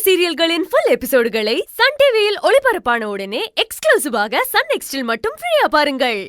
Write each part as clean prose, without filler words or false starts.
சீரியல்களின் full எபிசோடுகளை Sun டிவியில் ஒளிபரப்பான உடனே எக்ஸ்க்ளூசிவாக சன் நெக்ஸ்டில் மட்டும் ஃப்ரீயா பாருங்கள்.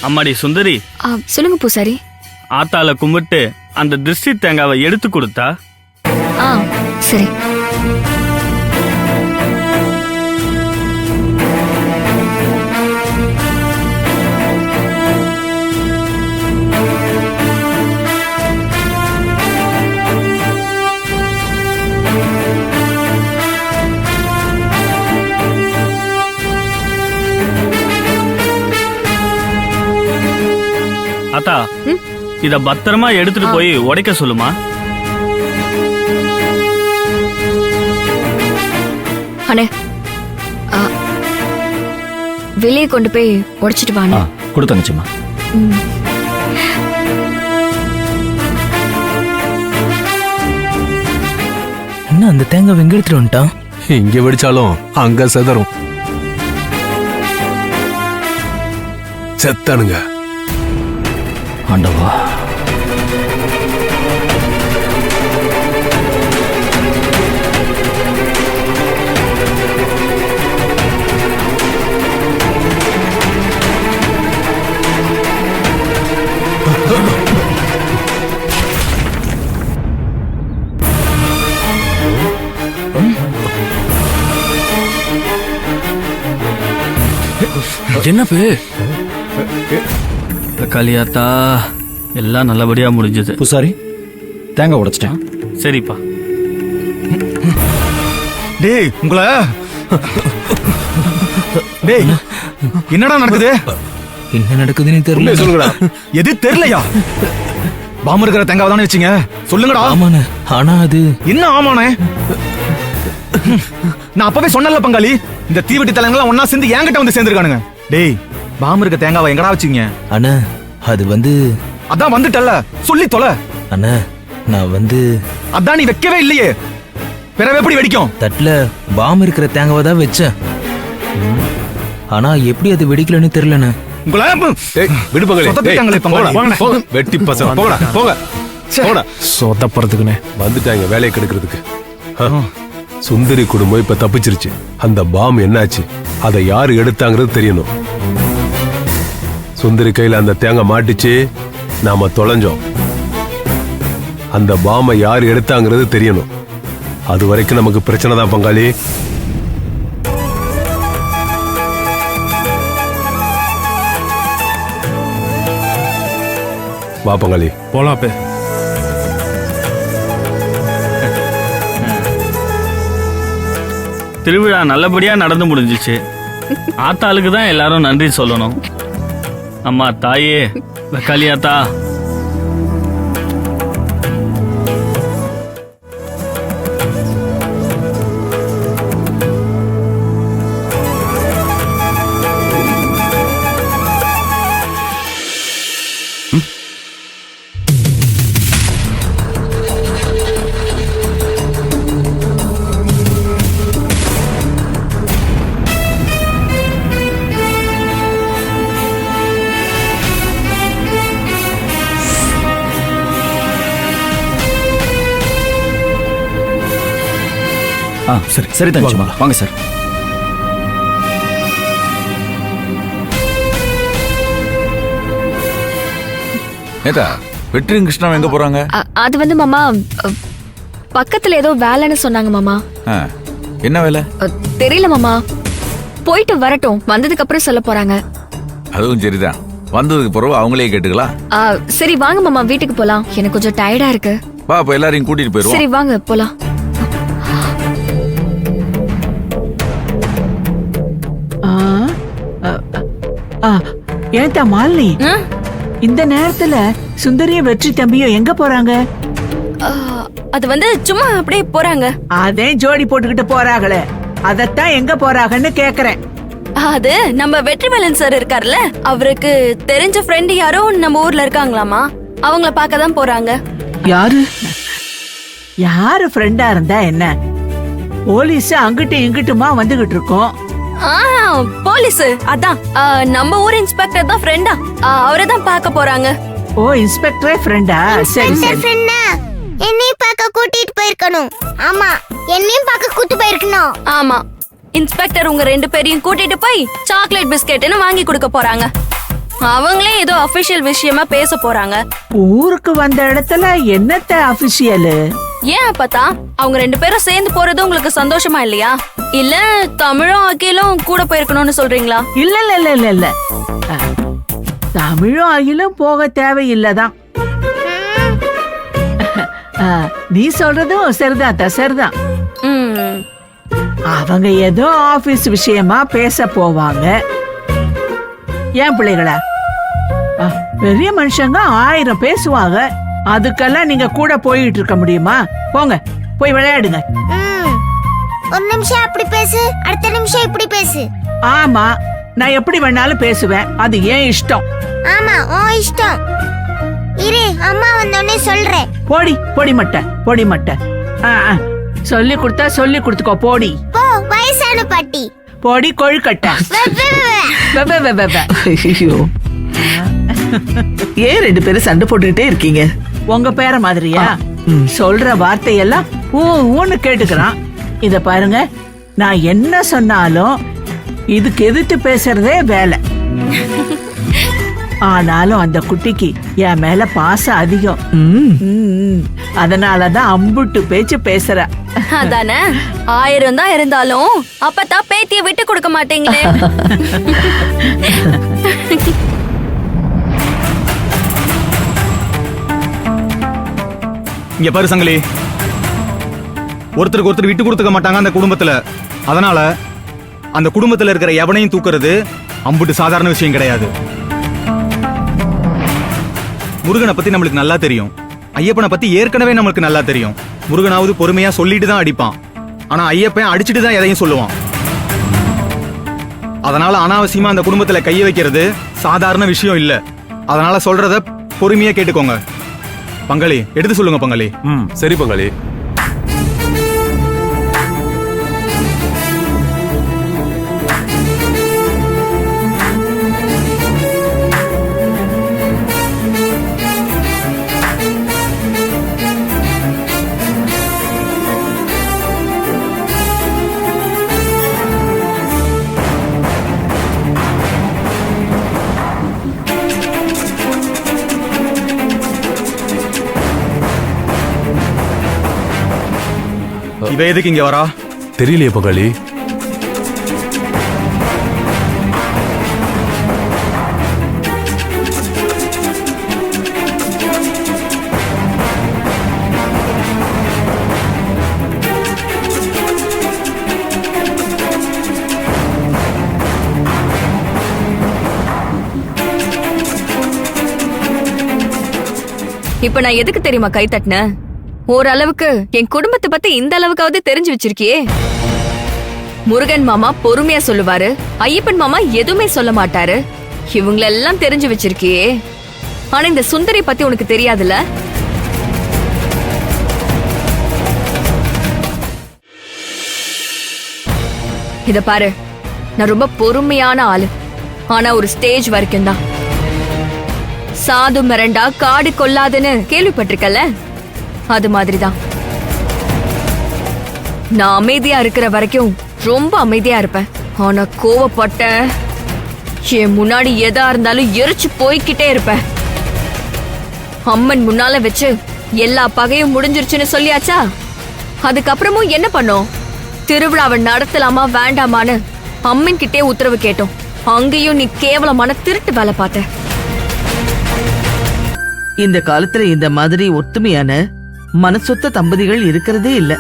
அம்மாடி சுந்தரி, சொல்லுங்க பூசாரி. ஆத்தால கும்பிட்டு அந்த திருஷ்டி தேங்காவை எடுத்து கொடுத்தா? சரி. அத்தா, இத பத்திரமா எடுத்துட்டு போய் உடைக்க சொல்லுமா. அண்ணே, வெளியே கொண்டு போய் உடைச்சிட்டு வாங்க. கொடுத்தனுச்சுமா. என்ன அந்த தேங்காய் எங்க எடுத்துட்டு வந்துட்டான்? இங்க வெடிச்சாலும் அங்க செதறும். செத்தானுங்க. ஆண்டவா, என்ன காளியாத்தா, எல்லாம் நல்லபடியா முடிஞ்சது. பூசாரி, தேங்காய் உடைச்சிட்டேன். சரிப்பா. டேய், உங்கள டேய், என்னடா நடக்குது? என்ன நடக்குதுன்னு தெரியல. சொல்லுங்கடா. எது தெரியலையா? பாம்பு இருக்கிற தேங்காய் தானே வச்சீங்க, சொல்லுங்கடா. ஆமாண்ணே, ஆனா அது என்ன ஆமாண்ணே? நான் அப்பவே சொன்னல பங்காளி, இந்த தீவெட்டி தலைங்களாம் ஒன்னா சேர்ந்து என்கிட்ட வந்து சேர்ந்துருக்கானுங்க. டேய், பாம்பு இருக்க தேங்காவை எங்கடா வச்சீங்க? அண்ணா, அது அதான் வந்துட்டல்ல, சொல்லி தொலை. அண்ணா, நான் அதான் நீ வைக்கவே இல்லையே, பிறகு எப்படி வெடிக்கும்? தட்டுல பாம்பு இருக்கிற தேங்காவை தான் வச்சேன். ஆனா எப்படி அது வெடிக்கலன்னு தெரியலண்ணே. வெட்டி பசங்க போங்கடா, போங்க போங்கடா. சொத்தப்படுறதுக்குன்னு வந்துட்டாங்க வேலையை கெடுக்கிறதுக்கு. சுந்தரி குடும்பம் இப்ப தப்பிச்சிருச்சு. அந்த பாம் என்னாச்சு, அதை யாரு எடுத்தாங்கிறது தெரியணும். சுந்தரி கையில அந்த தேங்காய் மாட்டிச்சு, நாம தொலைஞ்சோம். அந்த பாமை யாரு எடுத்தாங்கிறது தெரியணும். அது வரைக்கும் நமக்கு பிரச்சனை தான் பங்காளி. வா பங்காளி, போலாம். திருவிழா நல்லபடியா நடந்து முடிஞ்சிச்சு. ஆத்தாளுக்கு தான் எல்லாரும் நன்றி சொல்லணும். அம்மா தாயே, காளியாத்தா. சரி சரி தங்கச்சிமா, வாங்க சார். ஏதா வெற்றியும் கிருஷ்ணாவும் எங்க போறாங்க? அது மாமா பக்கத்துல ஏதோ வேலைன்னு சொன்னாங்க மாமா. என்ன வேலை? தெரியல மாமா. போயிட்டு வரட்டும், வந்ததுக்கு அப்புறம் சொல்ல போறாங்க. அதுவும் சரிதான். வந்ததுக்கு பிறகு அவங்களே கேட்டுக்கலாம். சரி வாங்க மாமா, வீட்டுக்கு போலாம். எனக்கு கொஞ்சம் டயர்டா இருக்கு. வா, அப்ப எல்லாரையும் கூட்டிட்டு போயிருவோம். சரி வாங்க போலாம். ஏன்டா மாலினி, இந்த நேரத்துல சுந்தரியும் வெற்றி தம்பியும் எங்க போறாங்க? அது வந்து சும்மா அப்படியே போறாங்க. அதே ஜோடி போட்டுக்கிட்டு போறாங்களே, அதத்தான் எங்க போறாங்கன்னு கேக்குறேன். அது நம்ம வெற்றிவேலன் சார் இருக்கார்ல, அவருக்கு தெரிஞ்ச ஃப்ரெண்ட் யாரோ நம்ம ஊர்ல இருக்காங்களாமா, அவங்கள பார்க்க தான் போறாங்க. யாரு யாரு ஃப்ரெண்டா இருந்தா என்ன? போலீஸ் அங்கிட்டு இங்கிட்டுமா வந்துகிட்டு இருக்கோம். போலீஸ் அதான் நம்ம ஊர் இன்ஸ்பெக்டர் தான் ஃப்ரெண்டா, அவரை தான் பார்க்க போறாங்க. ஓ, இன்ஸ்பெக்டரே ஃப்ரெண்டா? சரி சரி. என்னையும் பார்க்க கூட்டிட்டு போயிருக்கணும். ஆமா, என்னையும் பார்க்க கூட்டி போயிருக்கணும். ஆமா, இன்ஸ்பெக்டர் உங்க 2 பேரையும் கூட்டிட்டு போய் சாக்லேட் பிஸ்கெட்னு வாங்கி கொடுக்க போறாங்க. அவங்களே ஏதோ அபிஷியல் விஷயமா பேச போறாங்க. ஊருக்கு வந்த இடத்துல என்னத்த அபிஷியல்? ஏன் அப்பதா அவங்க 2 பேரும் சேர்ந்து போறது உங்களுக்கு சந்தோஷமா இல்லையா? இல்ல தமிழும் அகிலும் கூட போயிருக்கணும்னு சொல்றீங்களா? இல்ல இல்ல இல்ல இல்ல இல்ல, தமிழும் அகிலும் போக தேவையில்லதான். நீ சொல்றதும் சரிதான் சரிதான். அவங்க ஏதோ ஆபீஸ் விஷயமா பேச போவாங்க. ஏன் பிள்ளைகளா, பெரிய மனுஷங்க 1000 பேசுவாங்க. அதுக்கெல்லாம் நீங்க கூட போயிட்டு இருக்க முடியுமா? போங்க, போய் விளையாடுங்க. ஒரு நிமிஷம் அப்படி பேசு, அடுத்த நிமிஷம் இப்படி பேசு. ஆமா, நான் எப்படி வேணாலும் பேசுவேன், அது ஏன் இஷ்டம். ஆமா, உன் இஷ்டம். இரு, அம்மா வந்தோடனே சொல்றேன். போடி பொடி மட்டை, பொடி மட்டை. சொல்லி கொடுத்தா சொல்லி கொடுத்துக்கோ, போடி. போ, வயசான பாட்டி. போடி கொழுக்கட்டை. ஐயோ, ஏன் 2 பேரும் சண்டை போட்டுக்கிட்டே இருக்கீங்க? உங்க பேர மாதிரியா? சொல்ற வார்த்தையெல்லாம் ஊன்னு கேட்டுக்கிறான். இத பாருங்க, நான் என்ன சொன்னாலும் இதுக்கு எதிர்த்து பேசுறதே வேலை. ஆனாலும் அந்த குட்டிக்கு என் மேல பாசம் அதிகம். அதனாலதான் அம்புட்டு பேச்சு பேசுற. அதானே, 1000 தான் இருந்தாலும் அப்பதான் பேத்திய விட்டு கொடுக்க மாட்டீங்களே. இங்க பாரு சங்கிலி, ஒருத்தருக்கு ஒருத்தர் விட்டு கொடுத்துக்க மாட்டாங்க அந்த குடும்பத்துல. அதனால அந்த குடும்பத்துல இருக்கிற எவனையும் தூக்குறது அம்புட்டு சாதாரண விஷயம் கிடையாது. முருகனை பத்தி நம்மளுக்கு நல்லா தெரியும், ஐயப்பனை பத்தி ஏற்கனவே நம்மளுக்கு நல்லா தெரியும். முருகனாவது பொறுமையா சொல்லிட்டு தான் அடிப்பான், ஆனா ஐயப்பன் அடிச்சுட்டு தான் எதையும் சொல்லுவான். அதனால அனாவசியமா அந்த குடும்பத்துல கைய வைக்கிறது சாதாரண விஷயம் இல்ல. அதனால சொல்றத பொறுமையா கேட்டுக்கோங்க. பங்காளி, எடுத்து சொல்லுங்க பங்காளி. சரி பங்காளி. இவ எதுக்கு இங்க வரா? தெரியலையே பங்காளி. இப்ப நான் எதுக்கு தெரியுமா கை தட்டினேன்? ஓரளவுக்கு என் குடும்பத்தை பத்தி இந்த அளவுக்காவது தெரிஞ்சு வச்சிருக்கியே. முருகன் மாமா பொறுமையா சொல்லுவாரு, ஐயப்பன் மாமா எதுவுமே சொல்ல மாட்டாரு. இவங்களெல்லாம் தெரிஞ்சு வச்சிருக்கியே. ஆனா இந்த சுந்தரி பத்தி உனக்கு தெரியாதுல்ல? இத பாரு, நான் ரொம்ப பொறுமையான ஆளு. ஆனா ஒரு ஸ்டேஜ் வரைக்கும் தான். சாது மிரண்டா காடு கொள்ளாதுன்னு கேள்விப்பட்டிருக்கல, அது மாதிரிதான். நான் அமைதியா இருக்கிற வரைக்கும் ரொம்ப அமைதியா இருப்பேன். ஆனா கோவப்பட்ட என் முன்னாடி எதா இருந்தாலும் எரிச்சு போய்கிட்டே இருப்பேன். அம்மன் முன்னால வச்சு எல்லா பகையும் முடிஞ்சிருச்சுன்னு சொல்லியாச்சா, அதுக்கப்புறமும் என்ன பண்ணோம்? திருவிழாவை நடத்தலாமா வேண்டாமான்னு அம்மன் கிட்டே உத்தரவு கேட்டோம். அங்கேயும் நீ கேவலமான திருட்டு வேலை பார்த்த. இந்த காலத்துல இந்த மாதிரி ஒத்துமையான மனசொத்த தம்பதிகள் இருக்கிறதே இல்ல.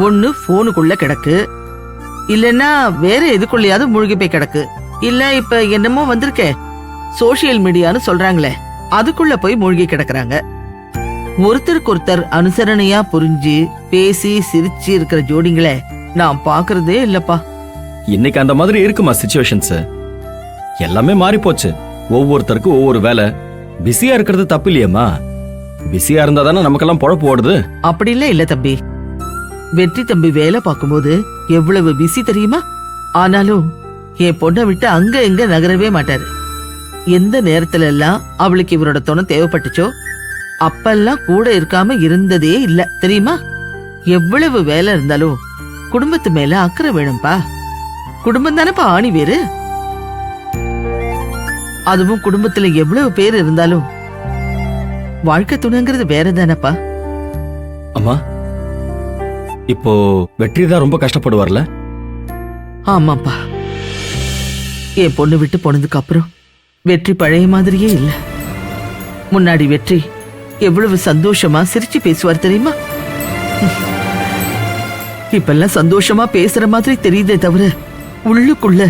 ஒண்ணு போனுக்குள்ள கிடக்கு, இல்லன்னா வேற எதுக்குள்ளயாவது மூழ்கி போய் கிடக்கு, இல்ல இப்ப என்னமோ வந்திருக்கே சோசியல் மீடியான்னு சொல்றாங்களே அதுக்குள்ள போய் மூழ்கி கிடக்குறாங்க. ஒருத்தருக்கு ஒருத்தர் அனுசரணையா புரிஞ்சு பேசி சிரிச்சு இருக்கிற ஜோடிங்களை நான் பாக்குறதே இல்லப்பா. இன்னைக்கு அந்த மாதிரி இருக்குமா சிச்சுவேஷன்ஸ்? எல்லாமே மாறி போச்சு. ஒவ்வொருத்தருக்கும் ஒவ்வொரு வேலை. பிஸியா இருக்கிறது தப்பு இல்லையம்மா. பிஸியா இருந்தா தானே நமக்கெல்லாம் பொழப்பு ஓடுது. அப்படிலாம் இல்ல தம்பி. வெற்றி தம்பி வேலை பார்க்கும்போது எவ்வளவு பிஸி தெரியுமா? ஆனாலும் என் பொண்ணை விட்டு அங்க இங்க நகரவே மாட்டாரு. எந்த நேரத்துல எல்லாம் அவளுக்கு இவரோட துணை தேவைப்பட்டுச்சோ அப்பெல்லாம் கூட இருக்காம இருந்ததே இல்ல தெரியுமா? எவ்வளவு வேலை இருந்தாலும் குடும்பத்து மேல அக்கறை வேணும்பா. குடும்பம் தானேப்பா ஆணி வேறு. அதுவும் குடும்பத்துல எவ்வளவு பேர் இருந்தாலும் வாழ்க்கை துணைங்கிறது வேற தானப்பா. அம்மா, இப்போ வெற்றி தான் ரொம்ப கஷ்டப்படுவார்ல? ஆமாப்பா. என் பொண்ணு விட்டு போனதுக்கு அப்புறம் வெற்றி பழைய மாதிரியே இல்ல. முன்னாடி வெற்றி எவ்வளவு சந்தோஷமா சிரிச்சு பேசுவார் தெரியுமா? இப்பெல்லாம் சந்தோஷமா பேசுற மாதிரி தெரியுதே தவிர உள்ளுக்குள்ள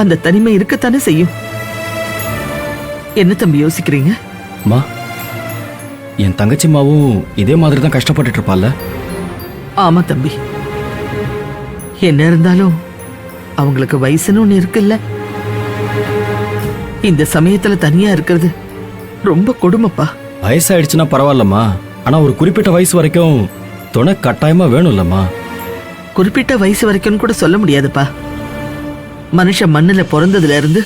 அந்த தனிமை இருக்கத்தானே செய்யும். என்ன தம்பி யோசிக்கிறீங்க? அம்மா, என் தங்கச்சிமாவும் இதே மாதிரி தான் கஷ்டப்பட்டுட்டு இருப்பாள்ல? ஆமா தம்பி. என்ன இருந்தாலும் அவங்களுக்கு வயசுன்னு ஒண்ணு இருக்குல்ல. இந்த சமயத்துல தனியா இருக்கிறது ரொம்ப கொடுமைப்பா. வயசாயிடுச்சுன்னா பரவாயில்லம்மா. ஆனா ஒரு குறிப்பிட்ட வயசு வரைக்கும் துணை கட்டாயமா வேணும்லம்மா. குறிப்பிட்ட வயசு வரைக்கும் கூட சொல்ல முடியாதுப்பா. மனுஷன் மண்ணுல பிறந்ததுல இருந்து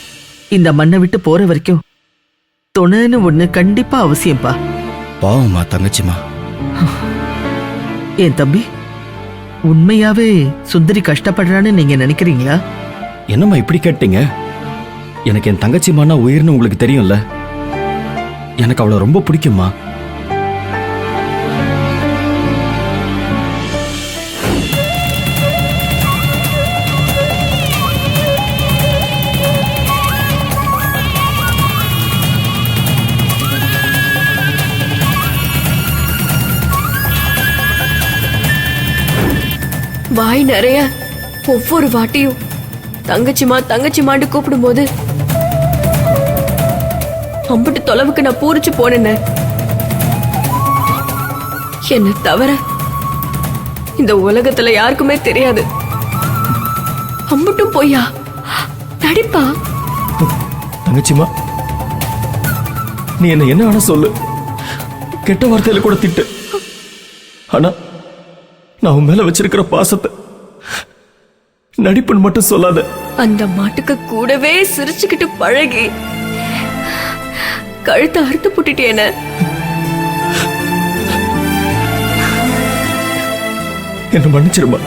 இந்த மண்ணை விட்டு போற வரைக்கும் துணைன்னு ஒண்ணு கண்டிப்பா அவசியம்ப்பா. பாவம்மா தங்கச்சிமா. என் தம்பி, உண்மையாவே சுந்தரி கஷ்டப்படுறான்னு நீங்க நினைக்கிறீங்களா? என்னம்மா இப்படி கேட்டீங்க? எனக்கு என் தங்கச்சிமானா உயிர்னு உங்களுக்கு தெரியும்ல. எனக்கு அவளை ரொம்ப பிடிக்கும்மா. வாய் நிறைய ஒவ்வொரு வாட்டியும் தங்கச்சிமா தங்கச்சிமான்னு கூப்பிடும்போது அம்பிட்டு தொலைவுக்கு நான் பூரிச்சு போனேன். என்ன தவிர இந்த உலகத்துல யாருக்குமே தெரியாது. அம்பிட்டும் பொய்யா நடிப்பா? தங்கச்சிமா, நீ என்ன வேணா சொல்லு, கெட்ட வார்த்தையில கூட திட்டு. ஆனா நான் உன் மேல வச்சிருக்கிற பாசத்தை நடிப்புன்னு மட்டும் சொல்லாத. அந்த மாட்டுக்கு கூடவே சிரிச்சுக்கிட்டு பழகி கழுத்தை அறுத்து புட்டிட்டேன. என்ன மன்னிச்சிருமா.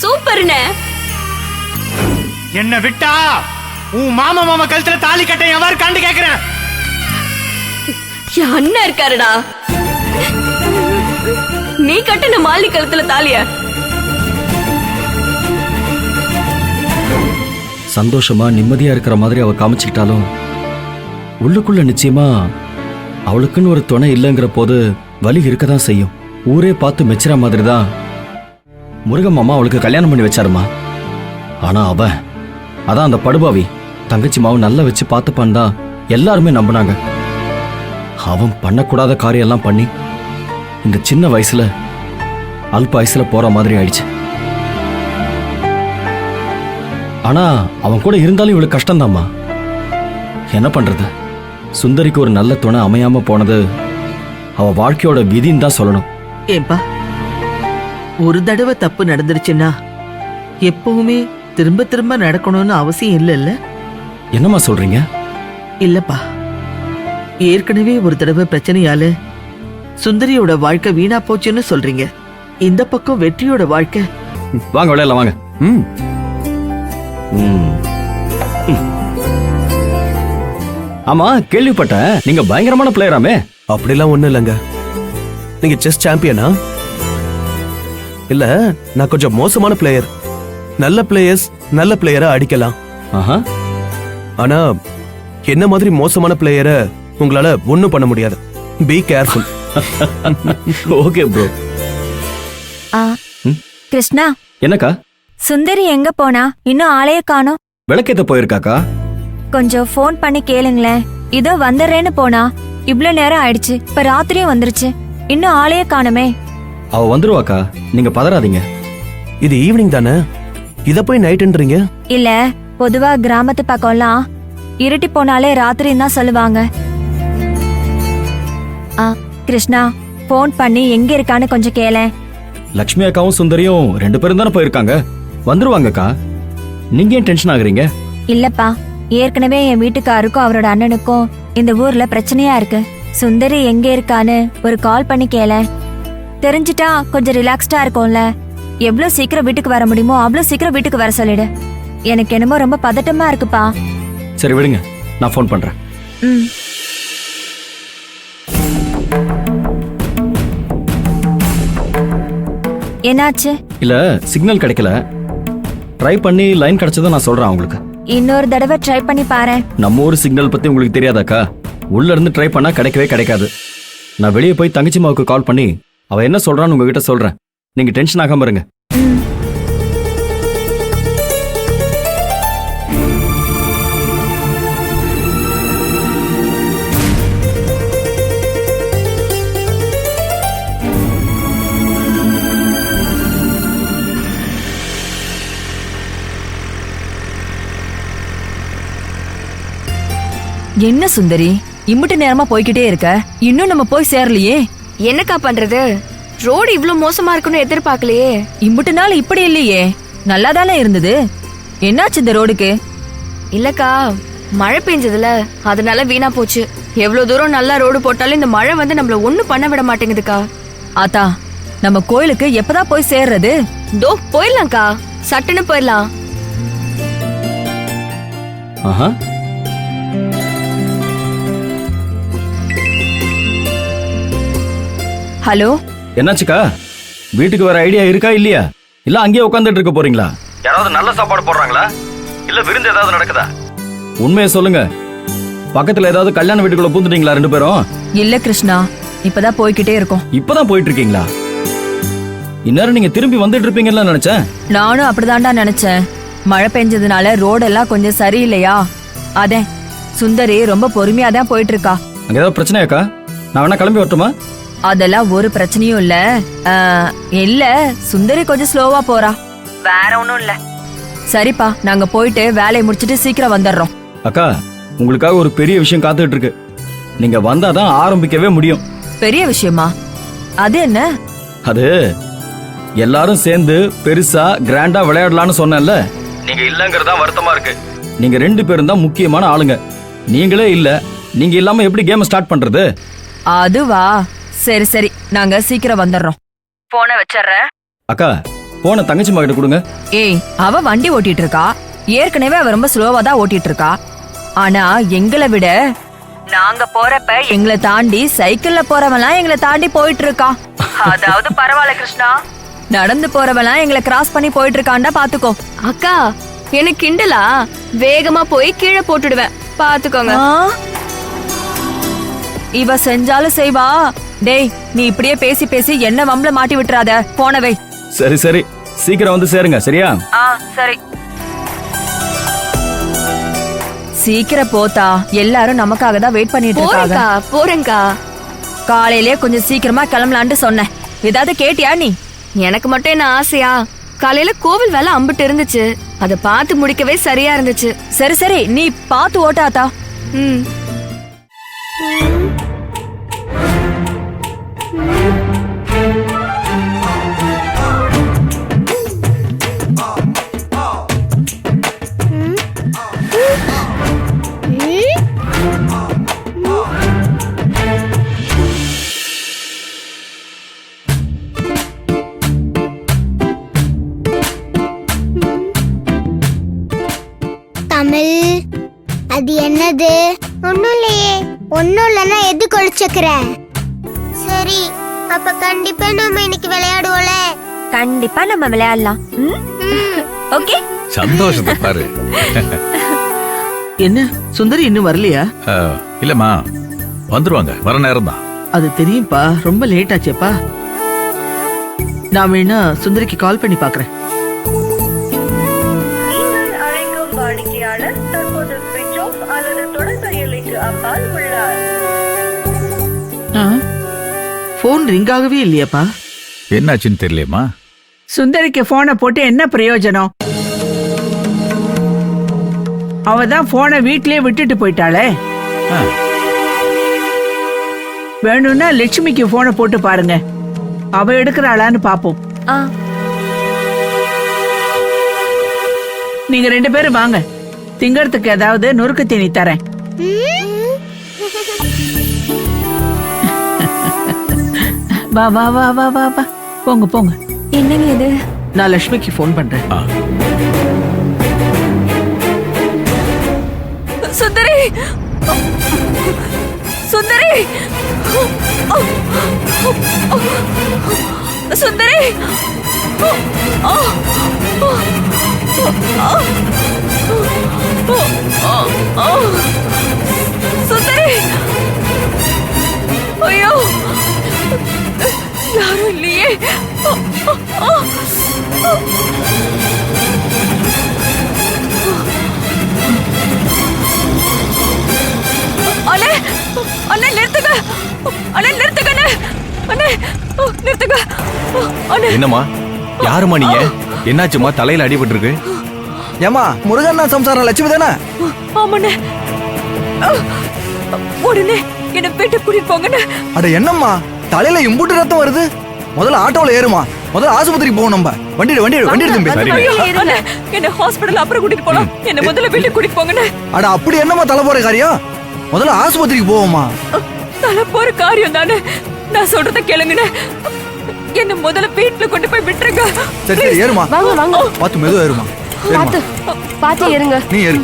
சூப்பர்ண்ணே. என்ன விட்டா உன் மாமா கழுத்துல தாலி கட்ட எவ்வாறு கண்டு கேக்குறேன்? என் அண்ணன் இருக்காருடா. நீ கட்டுன மாலி கழுத்துல தாலிய. சந்தோஷமா நிம்மதியா இருக்கிற மாதிரி அவ காமிச்சுக்கிட்டாலும் உள்ளுக்குள்ள நிச்சயமா அவளுக்குன்னு ஒரு துணை இல்லைங்கிற போது வலி இருக்கதான் செய்யும். ஊரே பார்த்து மெச்சுற மாதிரி தான் முருகன் மாமா அவளுக்கு கல்யாணம் பண்ணி வச்சாருமா. ஆனா அதான் அந்த படுபாவி தங்கச்சி மாவு நல்லா வச்சு பார்த்துப்பான் தான் எல்லாருமே நம்பினாங்க. அவன் பண்ணக்கூடாத காரியம் எல்லாம் பண்ணி இந்த சின்ன வயசுல அல்ப வயசுல போற மாதிரி ஆயிடுச்சு. ஆனா அவன் கூட இருந்தாலும் இவளுக்கு கஷ்டம்தாம்மா. என்ன பண்றது? சுந்தரிக்கு ஒரு நல்ல துணை அமையாம போனது அவ வாழ்க்கையோட விதின்னு தான் சொல்லணும். ஏன்பா, ஒரு தடவை தப்பு நடந்துருச்சுன்னா எப்பவுமே திரும்ப திரும்ப நடக்கணும்னு அவசியம் இல்லைல்ல? என்னம்மா சொல்றீங்க? இல்லப்பா, ஏற்கனவே ஒரு தடவை பிரச்சனையால சுந்தரியோட வாழ்க்கை வீணா போச்சுன்னு சொல்றீங்க. இந்த பக்கம் வெற்றியோட வாழ்க்கை. வாங்க விளையாடலாம் வாங்க. ம். ஆமா, கேள்விப்பட்டேன் நீங்க பயங்கரமான பிளேயராமே. அப்படிலாம் ஒண்ணும் இல்லைங்க. நீங்க செஸ் சாம்பியனா? இல்ல, நான் கொஞ்சம் மோசமான பிளேயர். நல்ல பிளேயர்ஸ் நல்ல பிளேயரை அடிக்கலாம். ஆஹா. ஆனா என்ன மாதிரி மோசமான பிளேயரை உங்களால ஒண்ணும் பண்ண முடியாது. Be careful. Okay bro. Krishna, என்னக்கா? சுந்தரி எங்க போனா? இன்னும் ஆளைய காணோம். விளக்கேத்த போயிருக்காக்கா? கொஞ்சம் ஃபோன் பண்ணி கேளுங்களேன். இதோ வந்துடுறேன்னு போனா. இவ்ளோ நேரம் ஆயிடுச்சு, இப்ப ராத்திரியும் வந்துருச்சு, இன்னும் ஆளைய காணுமே. அவ வந்துருவாக்கா, நீங்க பதறாதீங்க. இது ஈவினிங் தானே, இத போய் நைட்ன்றீங்க? இல்ல, பொதுவா கிராமத்து பக்கம்லாம் இருட்டி போனாலே ராத்திரின்னு தான் சொல்லுவாங்க. கிருஷ்ணா, ஃபோன் பண்ணி எங்க இருக்கான்னு கொஞ்சம் கேளேன். லக்ஷ்மி அக்காவும் சுந்தரியும் 2 பேரும் தானே போயிருக்காங்க, வந்துருவாங்கக்கா. நீங்க ஏன் டென்ஷன் ஆகுறீங்க? இல்லப்பா, ஏற்கனவே என் வீட்டுக்காருக்கும் அவரோட அண்ணனுக்கும் இந்த ஊர்ல பிரச்சனையா இருக்கு. சுந்தரி எங்க இருக்கான்னு ஒரு கால் பண்ணி கேளேன். தெரிஞ்சிட்டா கொஞ்சம் ரிலாக்ஸ்டா இருக்கும்ல. எவ்வளவு சீக்கிரம் வீட்டுக்கு வர முடியுமோ அவ்வளவு சீக்கிரம் வீட்டுக்கு வர சொல்லிடு. எனக்கு என்னமோ ரொம்ப பதட்டமா இருக்குப்பா. சரி விடுங்க, நான் ஃபோன் பண்றேன். ம். என்னாச்சு? இல்ல, சிக்னல் கிடைக்கல. ட்ரை பண்ணி லைன் கிடைச்சதும் நான் சொல்றேன் உங்களுக்கு. இன்னொரு தடவை ட்ரை பண்ணி பாரு. நம்ம ஊர் சிக்னல் பத்தி உங்களுக்கு தெரியாதாக்கா? உள்ள இருந்து ட்ரை பண்ணா கிடைக்கவே கிடைக்காது. நான் வெளியே போய் தங்கச்சி மாவுக்கு கால் பண்ணி அவ என்ன சொல்றான்னு உங்ககிட்ட சொல்றேன். நீங்க டென்ஷன் ஆகாம இருங்க. என்ன சுந்தரி, இம்புட்டு நேரமா போய்கிட்டே இருக்க, இன்னும் நம்ம போய் சேரலையே. என்னக்கா பண்றது? ரோடு இவ்ளோ மோசமா இருக்குன்னு எதிர்பார்க்கலையே. இம்புட்டு நாள் இப்படி இல்லையே, நல்லாதானே இருந்தது. என்னாச்சு இந்த ரோடுக்கு? இல்லக்கா, மழை பெஞ்சதுல அதனால வீணா போச்சு. எவ்வளவு தூரம் நல்லா ரோடு போட்டாலும் இந்த மழை வந்து நம்மள ஒண்ணும் பண்ண விட மாட்டேங்குதுக்கா. ஆத்தா, நம்ம கோயிலுக்கு எப்பதான் போய் சேர்றது? தோ போயிடலாம்க்கா, சட்டுன்னு போயிடலாம். ஆஹா. ஹலோ, என்னாச்சுக்கா? வீட்டுக்கு வர ஐடியா இருக்கா இல்லையா? இல்ல அங்கேயே உட்காந்துட்டு இருக்க போறீங்களா? யாராவது நல்ல சாப்பாடு போடுறாங்களா? இல்ல விருந்து ஏதாவது நடக்குதா? உண்மையை சொல்லுங்க. பக்கத்துல ஏதாவது கல்யாண வீட்டுக்குள்ள பூந்துட்டீங்களா 2 பேரும்? இல்ல கிருஷ்ணா, இப்பதான் போய்கிட்டே இருக்கோம். இப்பதான் போயிட்டு இருக்கீங்களா? இந்நேரம் நீங்க திரும்பி வந்துட்டு இருப்பீங்கன்னு நினைச்சேன். நானும் அப்படிதான்டா நினைச்சேன். மழை பெஞ்சதுனால ரோடெல்லாம் கொஞ்சம் சரியில்லையா, அதே சுந்தரி ரொம்ப பொறுமையா தான் போயிட்டு இருக்கா. அங்க ஏதாவது பிரச்சனையாக்கா? நான் வேணா கிளம்பி வரட்டுமா? அதெல்லாம் ஒரு பிரச்சனையும் இல்ல. இல்ல, சுந்தரி கொஞ்சம் ஸ்லோவா போறா, வேற ஒண்ணும் இல்ல. சரிப்பா, நாங்க போயிட்டு வேலையை முடிச்சிட்டு சீக்கிரம் வந்துடுறோம். அக்கா, உங்களுக்காக ஒரு பெரிய விஷயம் காத்துட்டு இருக்கு. நீங்க வந்தாதான் ஆரம்பிக்கவே முடியும். பெரிய விஷயமா? அது என்ன? அது எல்லாரும் சேர்ந்து பெருசா கிராண்டா விளையாடலாம்னு சொன்னேன்ல, நீங்க இல்லங்கறதா வருத்தமா இருக்கு. நீங்க 2 பேரும் தான் முக்கியமான ஆளுங்க. நீங்களே இல்ல, நீங்க இல்லாம எப்படி கேம் ஸ்டார்ட் பண்றது? அதுவா? சரி சரி, நாங்க சீக்கிரம் வந்துடுறோம். போன வச்சிடுறேன். அக்கா, போன தங்கச்சி மகிட்ட கொடுங்க. ஏய், அவ வண்டி ஓட்டிட்டு இருக்கா. ஏற்கனவே அவ ரொம்ப ஸ்லோவா தான் ஓட்டிட்டு இருக்கா. ஆனா எங்களை விட நாங்க போறப்ப எங்களை தாண்டி சைக்கிள்ல போறவெல்லாம் எங்களை தாண்டி போயிட்டு இருக்கா. அதாவது பரவாயில்ல கிருஷ்ணா, நடந்து போறவெல்லாம் எங்களை கிராஸ் பண்ணி போயிட்டு இருக்காண்டா பாத்துக்கோ. அக்கா, எனக்கு கிண்டலா? வேகமா போய் கீழே போட்டுடுவேன், பாத்துக்கோங்க. இவ செஞ்சாலும் செய்வா. டேய், நீ இப்படியே பேசி பேசி என்ன வம்பல மாட்டி விட்டுறாத. போனவை. சரி சரி, சீக்கிரம் வந்து சேருங்க. சரியா? சரி. சீக்கிரம் போத்தா, எல்லாரும் நமக்காக தான் வெயிட் பண்ணிட்டு இருக்காங்க. போறேன்க்கா. காலையிலே கொஞ்சம் சீக்கிரமா கிளம்பலான்னு சொன்னேன். ஏதாவது கேட்டியா நீ? எனக்கு மட்டும் என்ன ஆசையா? காலையில கோவில் வேலை அம்பிட்டு இருந்துச்சு, அத பார்த்து முடிக்கவே சரியா இருந்துச்சு. சரி சரி, நீ பாத்து ஓட்டாத்தா. ம். அது என்னது? ஒண்ணும் இல்லையே. ஒண்ணும் இல்லைன்னா எது கொழிச்சுக்கிற? சரி, அப்ப கண்டிப்பா நம்ம இன்னைக்கு விளையாடுவோம்ல. கண்டிப்பா நம்ம விளையாடலாம். ஓகே. சந்தோஷத்தை பாரு. என்ன சுந்தரி இன்னும் வரலையா? இல்லம்மா, வந்துருவாங்க, வர நேரம் தான். அது தெரியும்பா, ரொம்ப லேட் ஆச்சேப்பா. நான் வேணா சுந்தரிக்கு கால் பண்ணி பாக்குறேன். போன் ரிங் ஆகவே இல்லையாப்பா? என்னாச்சுன்னு தெரியலையம்மா. சுந்தரிக்கு போனை போட்டு என்ன பிரயோஜனம்? அவ தான் போனை வீட்லயே விட்டுட்டு போயிட்டாளே. வேணும்னா லட்சுமிக்கு போனை போட்டு பாருங்க, அவ எடுக்கிறாளான்னு பாப்போம். நீங்க 2 பேரும் வாங்க, திங்கறதுக்கு ஏதாவது நொறுக்கு தீனி தரேன். வா வா வா வா வா வா, போங்க போங்க. என்னங்க இது? நான் லட்சுமிக்கு போன் பண்றேன். சுந்தரி, சுந்தரி, சுந்தரி, சுந்தரி, ஐயோ யாரும் இல்லையே. அண்ணே, அண்ணே நிறுத்துங்க, அண்ணே நிறுத்துங்க, அண்ணே நிறுத்துங்க. என்னம்மா, யாருமா நீங்க? என்னாச்சுமா? தலையில அடிபட்டு இருக்கு. ஏமா, முருகண்ணா சம்சாரம் லட்சுமி தானே? ஆமாண்ணே. உடனே என்ன வீட்டுக்கு கூட்டிட்டு போங்கண்ணே. அட என்னம்மா, தலையில இம்புட்டு ரத்தம் வருது. முதல்ல ஆட்டோல ஏறுமா, முதல்ல ஆஸ்பத்திரிக்கு போவோம். நம்ம வண்டி தம்பி. அண்ணே, என்ன ஹாஸ்பிடல் அப்புறம் கூட்டிட்டு போலாம். என்ன முதல்ல வீட்டுக்கு கூட்டிட்டு போங்கண்ணே. அட அப்படி என்னம்மா தலை போற காரியம்? முதல்ல ஆஸ்பத்திரிக்கு போவோமா. தலை போற காரியம் தானே, நான் சொல்றத கேளுங்கண்ணே. என்ன முதல்ல வீட்டுல கொண்டு போய் விட்டுருங்க. சரி ஏறுமா. வாங்க வாங்க. பார்த்து மெதுவா ஏறுமா. பாத்து ஏறுங்க. நீ ஏறு.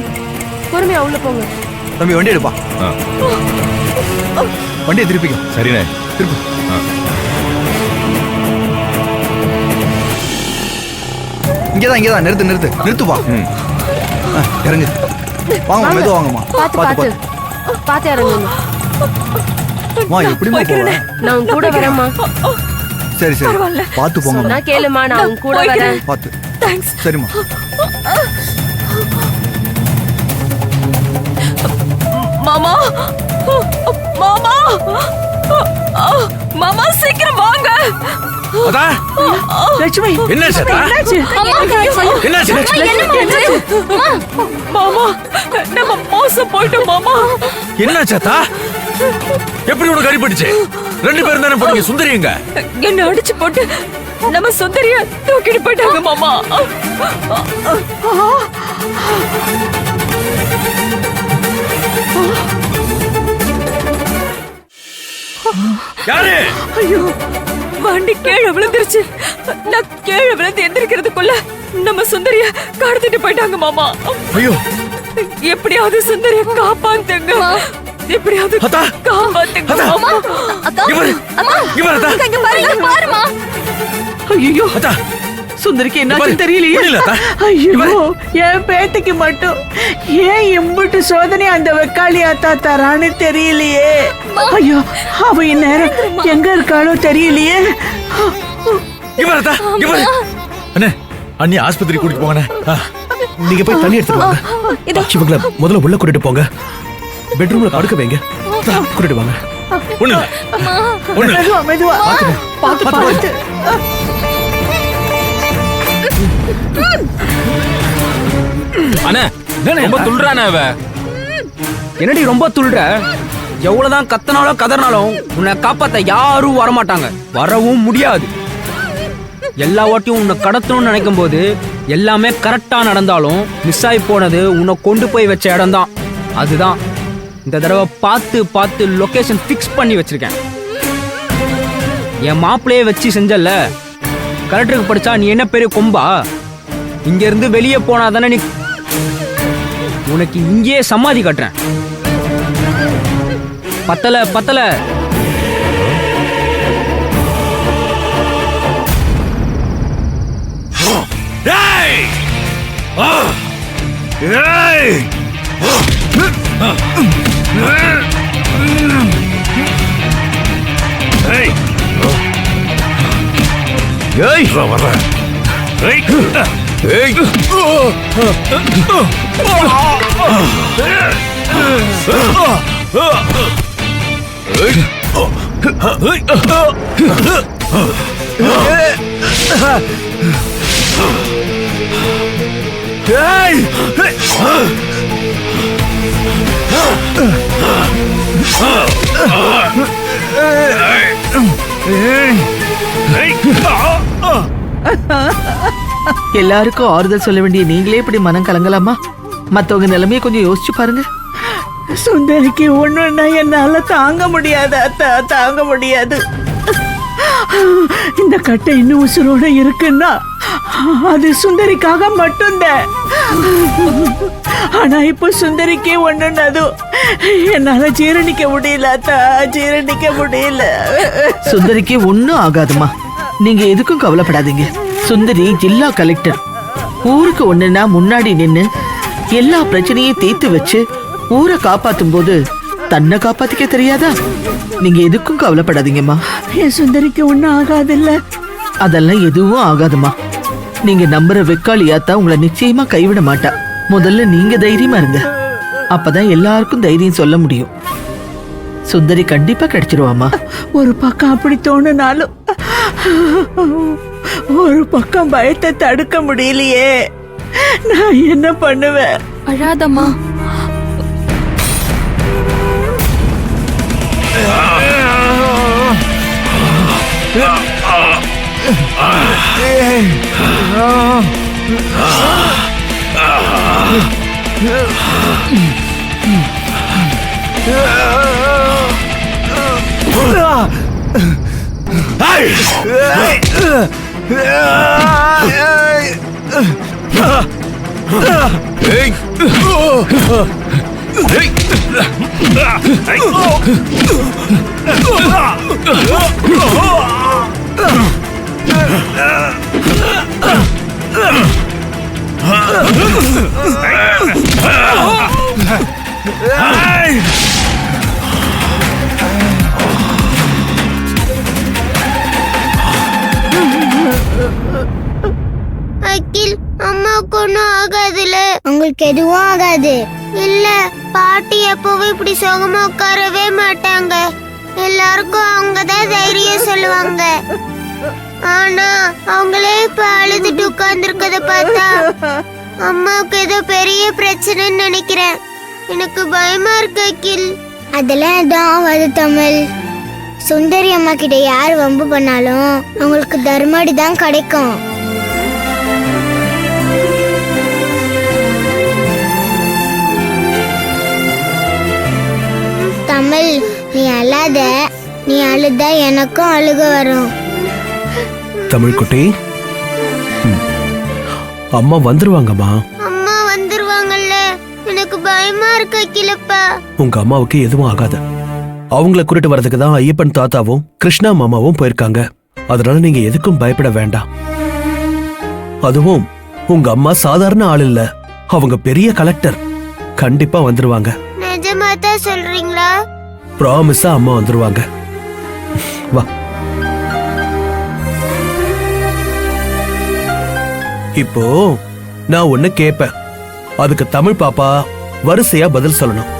பொறுமையா உள்ள போங்க. தம்பி வண்டி எடுப்பா. வண்டியை திருப்பிக்கும். சரிண்ணே, திருப்பி. இங்கதான் நிறுத்துப்பா. இறங்கு. வாங்க, மெதுவா வாங்கம்மா. பாத்து பாத்து இறங்குங்க. எப்படிமா போற? நான் கூட வரேம்மா. சரி பாத்து போங்க. நான் கேளுமா, நான் கூட வரேன். பாத்து. சரிம்மா. மாமா, மாமா, மாமா சீக்கிரம் வாங்க. லட்சுமி, என்னாச்சு? மாமா, நம்ம மோசம் போயிட்டோம் மாமா. என்னாச்சா? எப்படி உனக்கு அடிபட்டுச்சு? 2 பேரும் தானே போனீங்க. சுந்தரி எங்க? என்ன அடிச்சு போட்டு நம்ம சுந்தரிய தூக்கிட்டு போயிட்டாங்க மாமா. யாரு? ஐயோ, வண்டி கீழே விழுந்துருச்சு. நான் கீழே விழுந்து எந்திரிக்கிறதுக்குள்ள நம்ம சுந்தரிய கடத்திட்டு போயிட்டாங்க மாமா. ஐயோ, எப்படியாவது சுந்தரிய காப்பாத்துங்க. எப்படியாவது காப்பாத்துங்க மாமா. ஐயோ, சுந்தரிக்கு என்னாச்சு தெரியலையே. ஐயோ, என் பேத்திக்கு மட்டும் ஏன் இம்புட்டு சோதனை அந்த வெக்காளி அத்தா தரான்னு தெரியலையே. ஐயோ, அவ இந்நேரம் எங்க இருக்காளோ தெரியலையே. அண்ணே, அண்ணி ஆஸ்பத்திரி கூட்டிட்டு போங்க. நீங்க போய் தண்ணி எடுத்துட்டு வாங்க. இவங்களை முதல்ல உள்ள கூட்டிட்டு போங்க. பெட்ரூம்ல படுக்க வைங்க. கூட்டிட்டு வாங்க. மெதுவா பார்த்து. அண்ணே, ரொம்ப துள்றானே அவ. என்னடி ரொம்ப துள்ற? எவ்வளவுதான் கத்தனாலும் கதறினாலும் உன்னை காப்பாத்த யாரும் வரமாட்டாங்க, வரவும் முடியாது. எல்லா வாட்டியும் உன்னை கடத்தணும்னு நினைக்கும் போது எல்லாமே கரெக்டா நடந்தாலும் மிஸ் ஆகி போனது உன்னை கொண்டு போய் வச்ச இடம் தான். அதுதான் இந்த தடவை பார்த்து லொகேஷன் ஃபிக்ஸ் பண்ணி வச்சிருக்கேன். என் மாப்பிளையே வச்சு செஞ்சல. கலெக்டருக்கு படிச்சா நீ என்ன பெரிய கொம்பா? இங்க இருந்து வெளியே போனா தானே நீ உனக்கு இங்கேயே சமாதி கட்டுறேன். பத்தல பத்தல. எல்லாருக்கும் ஆறுதல் சொல்ல வேண்டிய நீங்களே இப்படி மனம் கலங்கலாமா? மத்தவங்க நிலைமையை கொஞ்சம் யோசிச்சு பாருங்க. சுந்தரிக்கு ஒண்ணுன்னா என்னால தாங்க முடியாது அத்தா, தாங்க முடியாது. இந்த கட்டை இன்னும் உசுரோட இருக்குன்னா அது சுந்தரிக்காக மட்டும்தான். ஆனா இப்ப சுந்தரிக்கே ஒண்ணுன்னதும் என்னால ஜீரணிக்க முடியல அத்தா, ஜீரணிக்க முடியல. சுந்தரிக்கு ஒண்ணும் ஆகாதுமா, நீங்க எதுக்கும் கவலைப்படாதீங்க. சுந்தரி ஜில்லா கலெக்டர். ஊருக்கு ஒண்ணுன்னா முன்னாடி நின்னு எல்லா பிரச்சனையும் தீர்த்து வச்சு ஊரை காப்பாத்தும் போது தன்னை காப்பாத்திக்க தெரியாதா? நீங்க எதுக்கும் கவலைப்படாதீங்கம்மா. என் சுந்தரிக்கு ஒண்ணும் ஆகாது இல்ல? அதெல்லாம் எதுவும் ஆகாதுமா. நீங்க நம்புற வெக்காளியாத்தா உங்களை நிச்சயமா கைவிட மாட்டா. முதல்ல நீங்க தைரியமா இருங்க, அப்பதான் எல்லாருக்கும் தைரியம் சொல்ல முடியும். சுந்தரி கண்டிப்பா கிடைச்சிருவாமா. ஒரு பக்கம் அப்படி தோணுனாலும் ஒரு பக்கம் பயத்தை தடுக்க முடியலையே. நான் என்ன பண்ணுவேன்? அழாதம்மா. அகில், அம்மாவுக்கு ஒன்னும் ஆகாதுல? உங்களுக்கு எதுவும் ஆகாது இல்ல? பாட்டி எப்பவும் இப்படி சோகமா உட்காரவே மாட்டாங்க. எல்லாருக்கும் அவங்கதான் தைரியம் சொல்லுவாங்க. ஆனா அவங்களே இப்ப அழுதுட்டு உட்கார்ந்துருக்கத பார்த்தா அம்மாவுக்கு ஏதோ பெரிய பிரச்சனைன்னு நினைக்கிறேன். எனக்கு பயமா இருக்கு அகில். அதெல்லாம் எதுவும் ஆகாது தமிழ். சுந்தரி அம்மா கிட்ட யார் வம்பு பண்ணாலும் அவங்களுக்கு தர்மடி தான் கிடைக்கும். தமிழ், நீ அழாத. நீ அழுதா எனக்கும் அழுக வரும். தமிழ் குட்டி, அம்மா வந்துருவாங்கம்மா. அம்மா வந்துருவாங்கல்ல? எனக்கு பயமா இருக்கு அகிலப்பா. உங்க அம்மாவுக்கு எதுவும் ஆகாது. அவங்கள கூட்டிட்டு வரதுக்கு தான் ஐயப்பன் தாத்தாவும் கிருஷ்ணா மாமாவும் போயிருக்காங்க. அதனால நீங்க எதுக்கும் பயப்பட வேண்டாம். அதுவும் உங்க அம்மா சாதாரண ஆள் இல்ல, அவங்க பெரிய கலெக்டர். கண்டிப்பா வந்துருவாங்க. நிஜமா தான் சொல்றீங்களா? ப்ராமிஸா அம்மா வந்துருவாங்க. வா. இப்போ நான் ஒண்ணு கேப்பேன், அதுக்கு தமிழ் பாப்பா வரிசையா பதில் சொல்லணும்.